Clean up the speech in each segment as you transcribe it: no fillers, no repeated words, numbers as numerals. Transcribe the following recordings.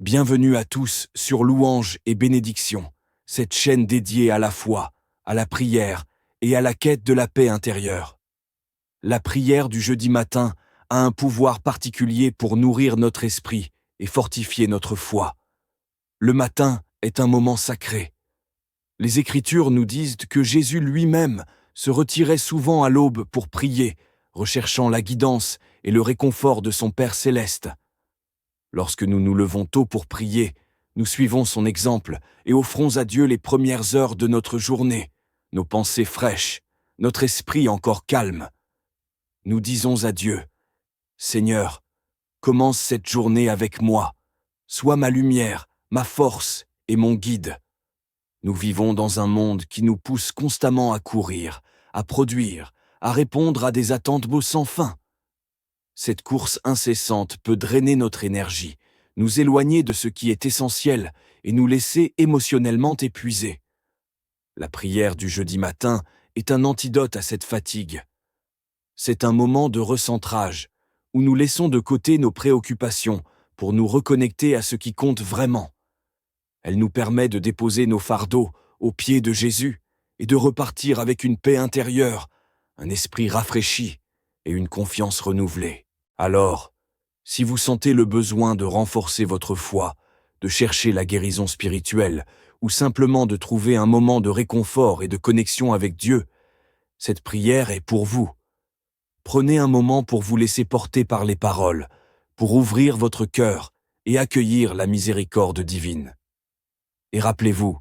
Bienvenue à tous sur Louange et Bénédiction, cette chaîne dédiée à la foi, à la prière et à la quête de la paix intérieure. La prière du jeudi matin a un pouvoir particulier pour nourrir notre esprit et fortifier notre foi. Le matin est un moment sacré. Les Écritures nous disent que Jésus lui-même se retirait souvent à l'aube pour prier, recherchant la guidance et le réconfort de son Père céleste. Lorsque nous nous levons tôt pour prier, nous suivons son exemple et offrons à Dieu les premières heures de notre journée, nos pensées fraîches, notre esprit encore calme. Nous disons à Dieu, « Seigneur, commence cette journée avec moi, sois ma lumière, ma force et mon guide. » Nous vivons dans un monde qui nous pousse constamment à courir, à produire, à répondre à des attentes sans fin. Cette course incessante peut drainer notre énergie, nous éloigner de ce qui est essentiel et nous laisser émotionnellement épuisés. La prière du jeudi matin est un antidote à cette fatigue. C'est un moment de recentrage, où nous laissons de côté nos préoccupations pour nous reconnecter à ce qui compte vraiment. Elle nous permet de déposer nos fardeaux aux pieds de Jésus et de repartir avec une paix intérieure, un esprit rafraîchi et une confiance renouvelée. Alors, si vous sentez le besoin de renforcer votre foi, de chercher la guérison spirituelle ou simplement de trouver un moment de réconfort et de connexion avec Dieu, cette prière est pour vous. Prenez un moment pour vous laisser porter par les paroles, pour ouvrir votre cœur et accueillir la miséricorde divine. Et rappelez-vous,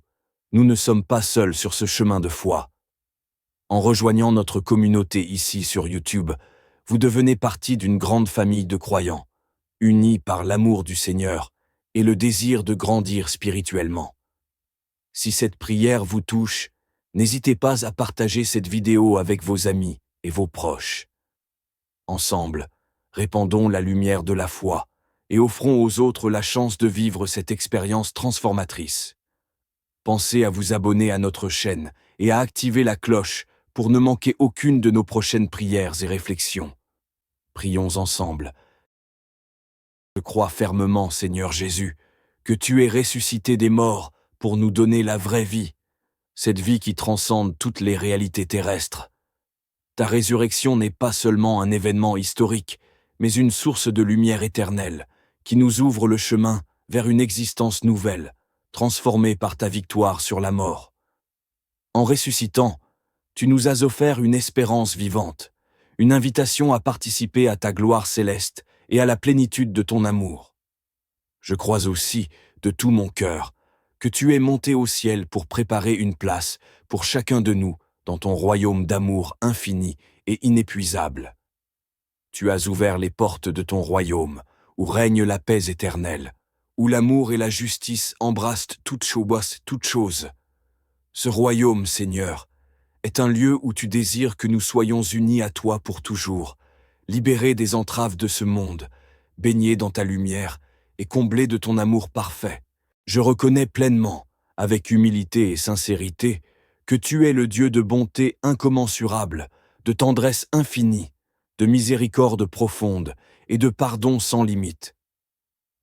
nous ne sommes pas seuls sur ce chemin de foi. En rejoignant notre communauté ici sur YouTube, vous devenez partie d'une grande famille de croyants, unis par l'amour du Seigneur et le désir de grandir spirituellement. Si cette prière vous touche, n'hésitez pas à partager cette vidéo avec vos amis et vos proches. Ensemble, répandons la lumière de la foi et offrons aux autres la chance de vivre cette expérience transformatrice. Pensez à vous abonner à notre chaîne et à activer la cloche pour ne manquer aucune de nos prochaines prières et réflexions. Prions ensemble. Je crois fermement, Seigneur Jésus, que tu es ressuscité des morts pour nous donner la vraie vie, cette vie qui transcende toutes les réalités terrestres. Ta résurrection n'est pas seulement un événement historique, mais une source de lumière éternelle, qui nous ouvre le chemin vers une existence nouvelle, transformée par ta victoire sur la mort. En ressuscitant, tu nous as offert une espérance vivante, une invitation à participer à ta gloire céleste et à la plénitude de ton amour. Je crois aussi, de tout mon cœur, que tu es monté au ciel pour préparer une place pour chacun de nous dans ton royaume d'amour infini et inépuisable. Tu as ouvert les portes de ton royaume, où règne la paix éternelle, où l'amour et la justice embrassent toutes choses. Ce royaume, Seigneur, est un lieu où tu désires que nous soyons unis à toi pour toujours, libérés des entraves de ce monde, baignés dans ta lumière et comblés de ton amour parfait. Je reconnais pleinement, avec humilité et sincérité, que tu es le Dieu de bonté incommensurable, de tendresse infinie, de miséricorde profonde et de pardon sans limite.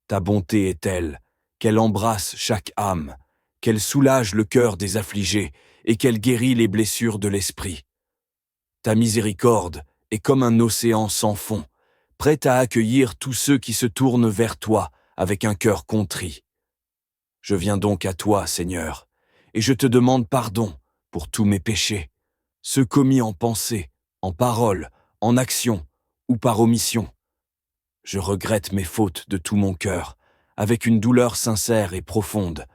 Ta bonté est telle qu'elle embrasse chaque âme, qu'elle soulage le cœur des affligés et qu'elle guérit les blessures de l'esprit. Ta miséricorde est comme un océan sans fond, prêt à accueillir tous ceux qui se tournent vers toi avec un cœur contrit. Je viens donc à toi, Seigneur, et je te demande pardon pour tous mes péchés, ceux commis en pensée, en parole, en action ou par omission. Je regrette mes fautes de tout mon cœur, avec une douleur sincère et profonde,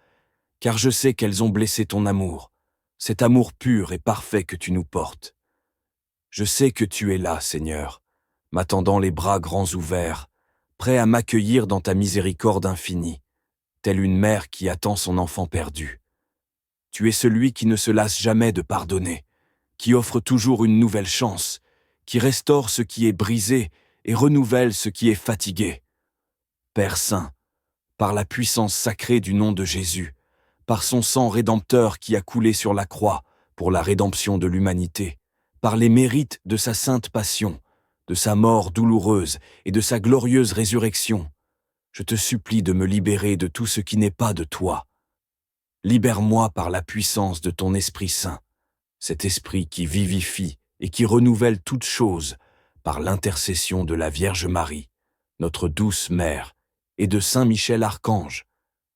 car je sais qu'elles ont blessé ton amour, cet amour pur et parfait que tu nous portes. Je sais que tu es là, Seigneur, m'attendant les bras grands ouverts, prêt à m'accueillir dans ta miséricorde infinie, telle une mère qui attend son enfant perdu. Tu es celui qui ne se lasse jamais de pardonner, qui offre toujours une nouvelle chance, qui restaure ce qui est brisé et renouvelle ce qui est fatigué. Père Saint, par la puissance sacrée du nom de Jésus, par son sang rédempteur qui a coulé sur la croix pour la rédemption de l'humanité, par les mérites de sa sainte passion, de sa mort douloureuse et de sa glorieuse résurrection, Je te supplie de me libérer de tout ce qui n'est pas de toi. Libère-moi par la puissance de ton Esprit Saint, cet Esprit qui vivifie et qui renouvelle toutes choses par l'intercession de la Vierge Marie, notre douce Mère, et de Saint Michel Archange,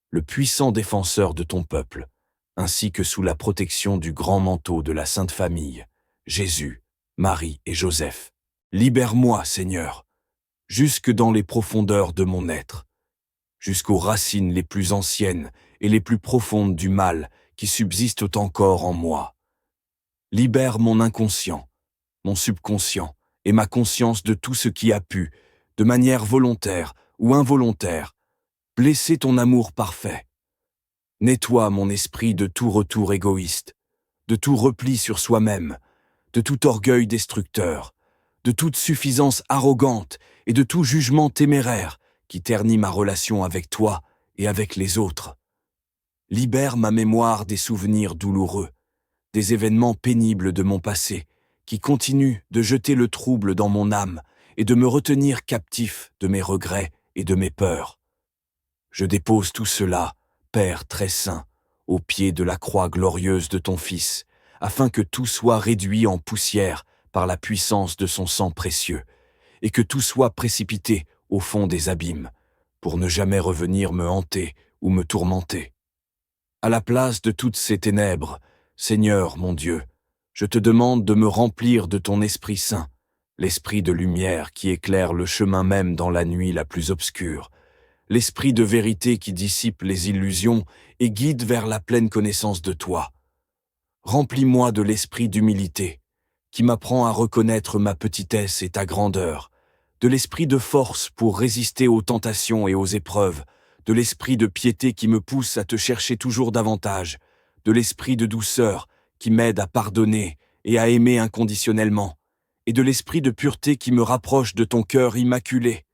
le puissant défenseur de ton peuple, ainsi que sous la protection du grand manteau de la Sainte Famille, Jésus, Marie et Joseph. Libère-moi, Seigneur, jusque dans les profondeurs de mon être, jusqu'aux racines les plus anciennes et les plus profondes du mal qui subsistent encore en moi. Libère mon inconscient, mon subconscient et ma conscience de tout ce qui a pu, de manière volontaire ou involontaire, blesser ton amour parfait. Nettoie mon esprit de tout retour égoïste, de tout repli sur soi-même, de tout orgueil destructeur, de toute suffisance arrogante et de tout jugement téméraire qui ternit ma relation avec toi et avec les autres. Libère ma mémoire des souvenirs douloureux, des événements pénibles de mon passé, qui continuent de jeter le trouble dans mon âme et de me retenir captif de mes regrets et de mes peurs. Je dépose tout cela, Père très saint, au pied de la croix glorieuse de ton Fils, afin que tout soit réduit en poussière par la puissance de son sang précieux, et que tout soit précipité au fond des abîmes, pour ne jamais revenir me hanter ou me tourmenter. À la place de toutes ces ténèbres, Seigneur mon Dieu, je te demande de me remplir de ton Esprit Saint, l'Esprit de lumière qui éclaire le chemin même dans la nuit la plus obscure, l'Esprit de vérité qui dissipe les illusions et guide vers la pleine connaissance de toi. Remplis-moi de l'esprit d'humilité, qui m'apprend à reconnaître ma petitesse et ta grandeur, de l'esprit de force pour résister aux tentations et aux épreuves, de l'esprit de piété qui me pousse à te chercher toujours davantage, de l'esprit de douceur qui m'aide à pardonner et à aimer inconditionnellement, et de l'esprit de pureté qui me rapproche de ton cœur immaculé.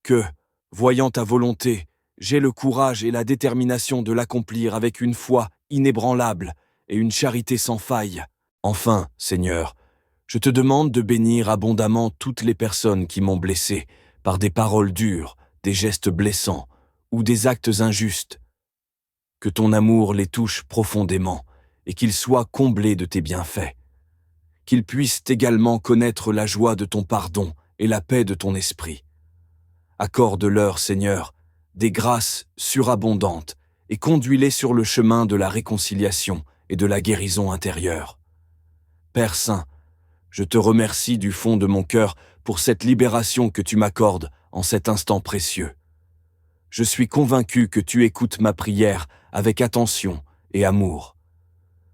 Que, voyant ta volonté, j'ai le courage et la détermination de l'accomplir avec une foi inébranlable et une charité sans faille. Enfin, Seigneur, je te demande de bénir abondamment toutes les personnes qui m'ont blessé par des paroles dures, des gestes blessants ou des actes injustes. Que ton amour les touche profondément et qu'ils soient comblés de tes bienfaits. Qu'ils puissent également connaître la joie de ton pardon et la paix de ton esprit. Accorde-leur, Seigneur, des grâces surabondantes et conduis-les sur le chemin de la réconciliation et de la guérison intérieure. Père Saint, je te remercie du fond de mon cœur pour cette libération que tu m'accordes en cet instant précieux. Je suis convaincu que tu écoutes ma prière avec attention et amour.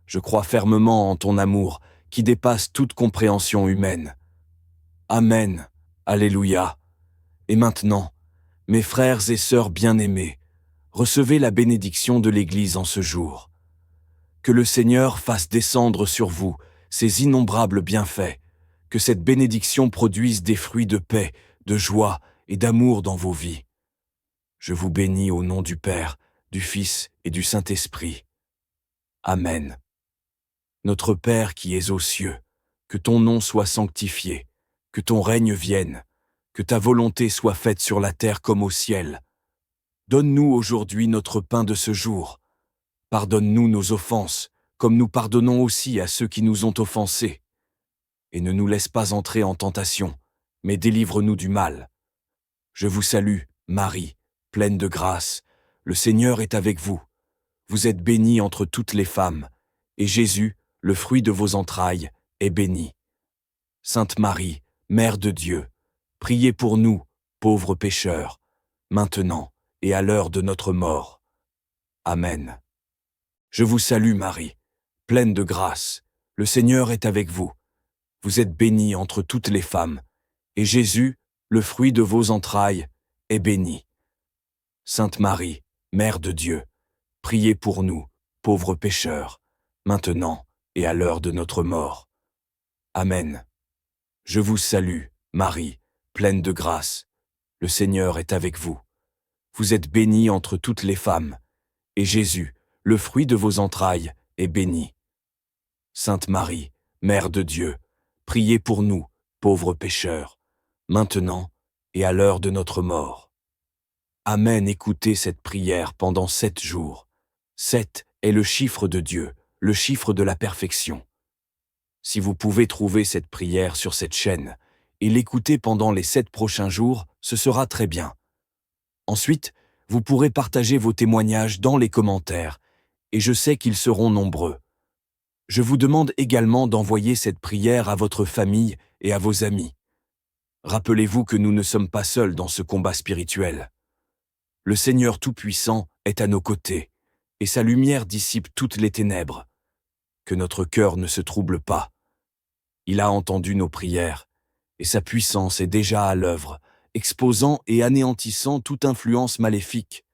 Je crois fermement en ton amour qui dépasse toute compréhension humaine. Amen. Alléluia. Et maintenant, mes frères et sœurs bien-aimés, recevez la bénédiction de l'Église en ce jour. Que le Seigneur fasse descendre sur vous ses innombrables bienfaits, que cette bénédiction produise des fruits de paix, de joie et d'amour dans vos vies. Je vous bénis au nom du Père, du Fils et du Saint-Esprit. Amen. Notre Père qui es aux cieux, que ton nom soit sanctifié, que ton règne vienne, que ta volonté soit faite sur la terre comme au ciel. Donne-nous aujourd'hui notre pain de ce jour. Pardonne-nous nos offenses, comme nous pardonnons aussi à ceux qui nous ont offensés. Et ne nous laisse pas entrer en tentation, mais délivre-nous du mal. Je vous salue, Marie, pleine de grâce, le Seigneur est avec vous. Vous êtes bénie entre toutes les femmes, et Jésus, le fruit de vos entrailles, est béni. Sainte Marie, Mère de Dieu, priez pour nous, pauvres pécheurs, maintenant et à l'heure de notre mort. Amen. Je vous salue Marie, pleine de grâce, le Seigneur est avec vous. Vous êtes bénie entre toutes les femmes, et Jésus, le fruit de vos entrailles, est béni. Sainte Marie, Mère de Dieu, priez pour nous, pauvres pécheurs, maintenant et à l'heure de notre mort. Amen. Je vous salue, Marie, pleine de grâce, le Seigneur est avec vous. Vous êtes bénie entre toutes les femmes, et Jésus, le fruit de vos entrailles, est béni. Sainte Marie, Mère de Dieu, priez pour nous, pauvres pécheurs, maintenant et à l'heure de notre mort. Amen. Écoutez cette prière pendant 7 jours. 7 est le chiffre de Dieu, le chiffre de la perfection. Si vous pouvez trouver cette prière sur cette chaîne et l'écouter pendant les 7 prochains jours, ce sera très bien. Ensuite, vous pourrez partager vos témoignages dans les commentaires, et je sais qu'ils seront nombreux. Je vous demande également d'envoyer cette prière à votre famille et à vos amis. Rappelez-vous que nous ne sommes pas seuls dans ce combat spirituel. Le Seigneur Tout-Puissant est à nos côtés, et sa lumière dissipe toutes les ténèbres. Que notre cœur ne se trouble pas. Il a entendu nos prières, et sa puissance est déjà à l'œuvre, exposant et anéantissant toute influence maléfique.